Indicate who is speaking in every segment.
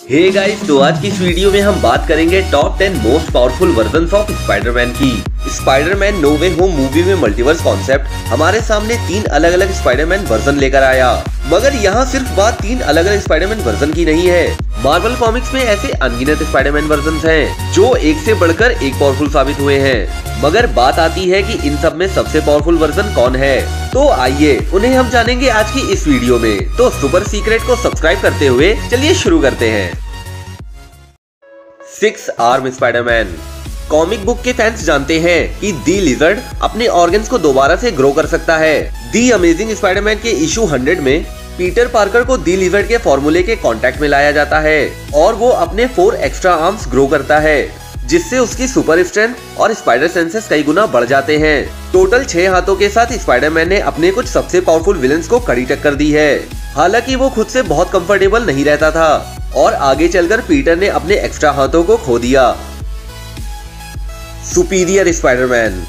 Speaker 1: Hey guys, तो आज की इस वीडियो में हम बात करेंगे top 10 most powerful versions of Spiderman की। स्पाइडरमैन नो वे होम मूवी में मल्टीवर्स कॉन्सेप्ट हमारे सामने 3 अलग अलग स्पाइडरमैन वर्जन लेकर आया, मगर यहाँ सिर्फ बात 3 अलग अलग स्पाइडरमैन वर्जन की नहीं है। मार्वल कॉमिक्स में ऐसे अनगिनत स्पाइडरमैन वर्जन्स हैं जो एक से बढ़कर एक पावरफुल साबित हुए हैं, मगर बात आती है कि इन सब में सबसे पावरफुल वर्जन कौन है। तो आइए उन्हें हम जानेंगे आज की इस वीडियो में। तो सुपर सीक्रेट को सब्सक्राइब करते हुए चलिए शुरू करते हैं। 6 आर्म स्पाइडरमैन। कॉमिक बुक के फैंस जानते हैं कि दी लिजर्ड अपने ऑर्गन्स को दोबारा से ग्रो कर सकता है। दी अमेजिंग स्पाइडरमैन के इशू 100 में पीटर पार्कर को दी लिजर्ड के फॉर्मूले के कांटेक्ट में लाया जाता है और वो अपने 4 एक्स्ट्रा आर्म्स ग्रो करता है, जिससे उसकी सुपर स्ट्रेंथ और स्पाइडर सेंसेस कई गुना बढ़ जाते हैं। टोटल 6 हाथों के साथ स्पाइडरमैन ने अपने कुछ सबसे पावरफुल विलेंस को कड़ी टक्कर दी है। हालांकि वो खुद से बहुत कंफर्टेबल नहीं रहता था और आगे चलकर पीटर ने अपने एक्स्ट्रा हाथों को खो दिया। Superior Spiderman.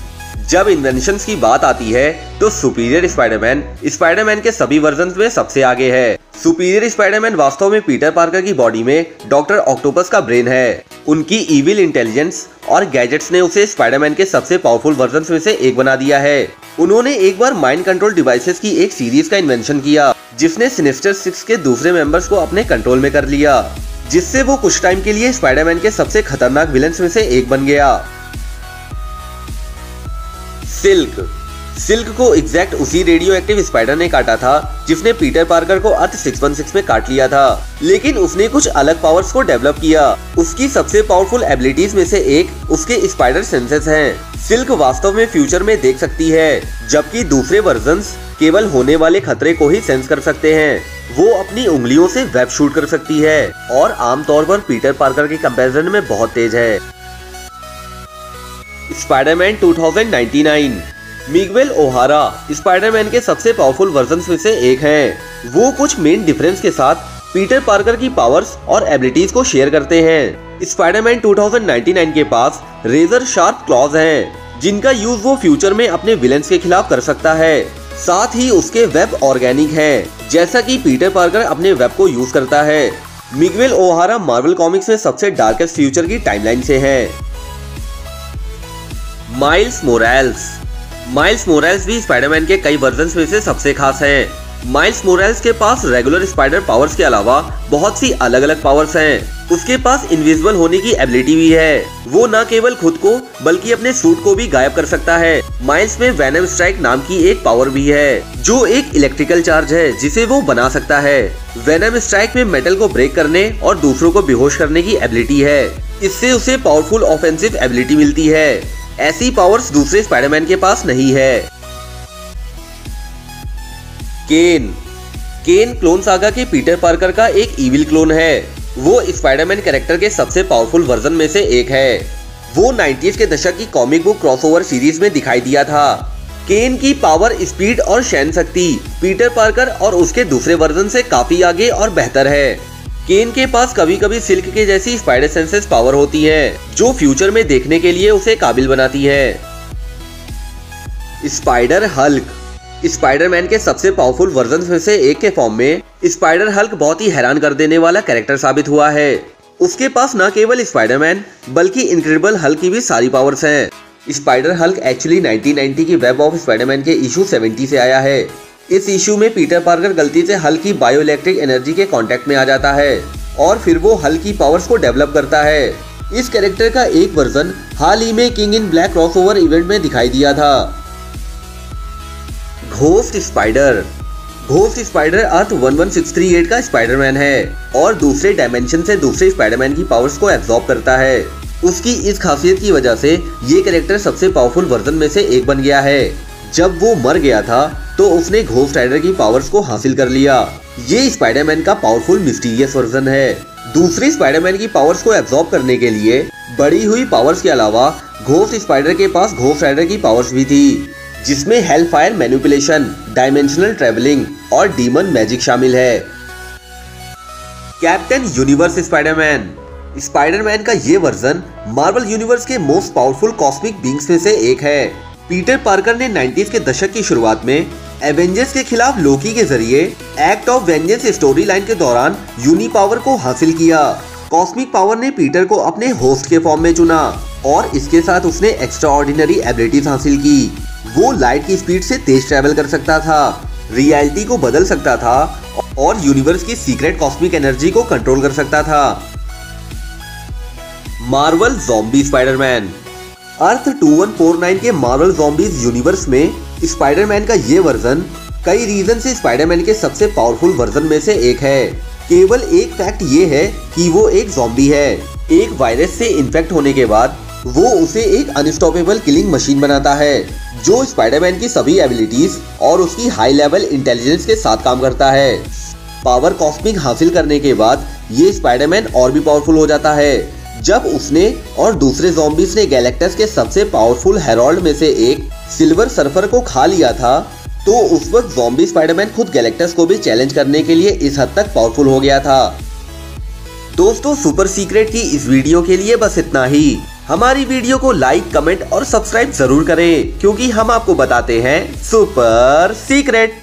Speaker 1: जब इन्वेंशंस की बात आती है तो सुपीरियर स्पाइडरमैन स्पाइडरमैन के सभी वर्जन्स में सबसे आगे है। सुपीरियर स्पाइडरमैन वास्तव में पीटर पार्कर की बॉडी में डॉक्टर ऑक्टोपस का ब्रेन है। उनकी इविल इंटेलिजेंस और गैजेट्स ने उसे स्पाइडरमैन के सबसे पावरफुल वर्जन्स में से एक बना दिया है। उन्होंने एक बार माइंड कंट्रोल डिवाइसेस की एक सीरीज का इन्वेंशन किया, जिसने सिनिस्टर 6 के दूसरे मेंबर्स को अपने कंट्रोल में कर लिया, जिससे वो कुछ टाइम के लिए स्पाइडरमैन के सबसे खतरनाक विलेंस में से एक बन गया। सिल्क को एग्जैक्ट उसी रेडियो एक्टिव स्पाइडर ने काटा था जिसने पीटर पार्कर को अर्थ 616 में काट लिया था, लेकिन उसने कुछ अलग पावर्स को डेवलप किया। उसकी सबसे पावरफुल एबिलिटीज में से एक उसके स्पाइडर सेंसेस हैं। सिल्क वास्तव में फ्यूचर में देख सकती है, जबकि दूसरे वर्जन्स केवल होने वाले खतरे को ही सेंस कर सकते हैं। वो अपनी उंगलियों से वेब शूट कर सकती है और आमतौर पर पीटर पार्कर के कंपैरिजन में बहुत तेज है। स्पाइडरमैन 2099। मिगुएल ओहारा स्पाइडरमैन के सबसे पावरफुल वर्जन्स में से एक हैं। वो कुछ मेन डिफरेंस के साथ पीटर पार्कर की पावर्स और एबिलिटीज को शेयर करते हैं। स्पाइडरमैन 2099 के पास रेजर शार्प क्लॉज हैं, जिनका यूज वो फ्यूचर में अपने विलेंस के खिलाफ कर सकता है। साथ ही उसके वेब ऑर्गेनिक है, जैसा कि पीटर पार्कर अपने वेब को यूज करता है। मिगुएल ओहारा मार्वल कॉमिक्स में सबसे डार्केस्ट फ्यूचर की टाइमलाइन से है। माइल्स मोराल्स भी स्पाइडरमैन के कई वर्जन्स में से सबसे खास है। माइल्स मोराल्स के पास रेगुलर स्पाइडर पावर्स के अलावा बहुत सी अलग अलग पावर्स हैं। उसके पास इनविजिबल होने की एबिलिटी भी है। वो न केवल खुद को बल्कि अपने सूट को भी गायब कर सकता है। माइल्स में वेनम स्ट्राइक नाम की एक पावर भी है, जो एक इलेक्ट्रिकल चार्ज है जिसे वो बना सकता है। वेनम स्ट्राइक में मेटल को ब्रेक करने और दूसरों को बेहोश करने की एबिलिटी है। इससे उसे पावरफुल ऑफेंसिव एबिलिटी मिलती है। ऐसी पावर्स दूसरे स्पाइडरमैन के पास नहीं है। केन क्लोन सागा के पीटर पार्कर का एक इविल क्लोन है। वो स्पाइडरमैन कैरेक्टर के सबसे पावरफुल वर्जन में से एक है। वो 90s के दशक की कॉमिक बुक क्रॉसओवर सीरीज में दिखाई दिया था। केन की पावर, स्पीड और सहन शक्ति पीटर पार्कर और उसके दूसरे वर्जन से काफी आगे और बेहतर है। केन के पास कभी कभी सिल्क के जैसी स्पाइडर सेंसेस पावर होती है, जो फ्यूचर में देखने के लिए उसे काबिल बनाती है। Spider Hulk. स्पाइडरमैन के सबसे पावरफुल वर्जन में से एक के फॉर्म में स्पाइडर हल्क बहुत ही हैरान कर देने वाला कैरेक्टर साबित हुआ है। उसके पास न केवल स्पाइडरमैन बल्कि इनक्रेडिबल हल्क की भी सारी पावर्स हैं। स्पाइडर हल्क एक्चुअली 1990 की वेब ऑफ स्पाइडरमैन के इशू 70 से आया है। इस इशू में पीटर पार्कर गलती से हल्क की बायोइलेक्ट्रिक एनर्जी के कांटेक्ट में आ जाता है और फिर वो हल्क की पावर्स को डेवलप करता है। इस कैरेक्टर का एक वर्जन हाल ही में king in black crossover event में दिखाई दिया था। घोस्ट स्पाइडर अर्थ 11638 का स्पाइडरमैन है और दूसरे डायमेंशन से दूसरे स्पाइडरमैन की पावर्स को एब्जॉर्ब करता है। उसकी इस खासियत की वजह से ये कैरेक्टर सबसे पावरफुल वर्जन में से एक बन गया है। जब वो मर गया था तो उसने घोस्ट राइडर की पावर्स को हासिल कर लिया। ये स्पाइडरमैन का पावरफुल मिस्टीरियस वर्जन है। दूसरी स्पाइडरमैन की पावर्स को एब्जॉर्ब करने के लिए बढ़ी हुई पावर्स के अलावा घोस्ट स्पाइडर के पास घोस्ट राइडर की पावर्स भी थी, जिसमें हेलफायर मैनिपुलेशन, डायमेंशनल ट्रैवलिंग और डीमन मैजिक शामिल है। कैप्टन यूनिवर्स स्पाइडरमैन का ये वर्जन मार्वल यूनिवर्स के मोस्ट पावरफुल कॉस्मिक बीइंग्स में से एक है। पीटर पार्कर ने 90s के दशक की शुरुआत में एवेंजर्स के खिलाफ लोकी के जरिए act of vengeance story line के दौरान यूनी पावर को हासिल किया। कॉस्मिक पावर ने पीटर को अपने होस्ट के फॉर्म में चुना और इसके साथ उसने एक्स्ट्रा ऑर्डिनरी एबिलिटीज हासिल की। वो लाइट की स्पीड से तेज ट्रेवल कर सकता था, रियलिटी को बदल सकता था और यूनिवर्स की सीक्रेट कॉस्मिक एनर्जी को कंट्रोल कर सकता था। Marvel zombie Spiderman. अर्थ 2149 के मार्वल ज़ॉम्बीज यूनिवर्स में स्पाइडरमैन का ये वर्जन कई रीजन से स्पाइडरमैन के सबसे पावरफुल वर्जन में से एक है। केवल एक फैक्ट ये है कि वो एक ज़ॉम्बी है। एक वायरस से इन्फेक्ट होने के बाद वो उसे एक अनस्टॉपेबल किलिंग मशीन बनाता है जो स्पाइडरमैन की सभी एबिलिटीज और उसकी हाई लेवल इंटेलिजेंस के साथ काम करता है। पावर कॉस्मिक हासिल करने के बाद ये स्पाइडरमैन और भी पावरफुल हो जाता है। जब उसने और दूसरे ज़ॉम्बीज ने गैलेक्टस के सबसे पावरफुल हेरोल्ड में से एक सिल्वर सर्फर को खा लिया था, तो उस वक्त ज़ॉम्बी स्पाइडरमैन खुद गैलेक्टस को भी चैलेंज करने के लिए इस हद तक पावरफुल हो गया था। दोस्तों, सुपर सीक्रेट की इस वीडियो के लिए बस इतना ही। हमारी वीडियो को लाइक, कमेंट और सब्सक्राइब जरूर करें क्योंकि हम आपको बताते हैं सुपर सीक्रेट।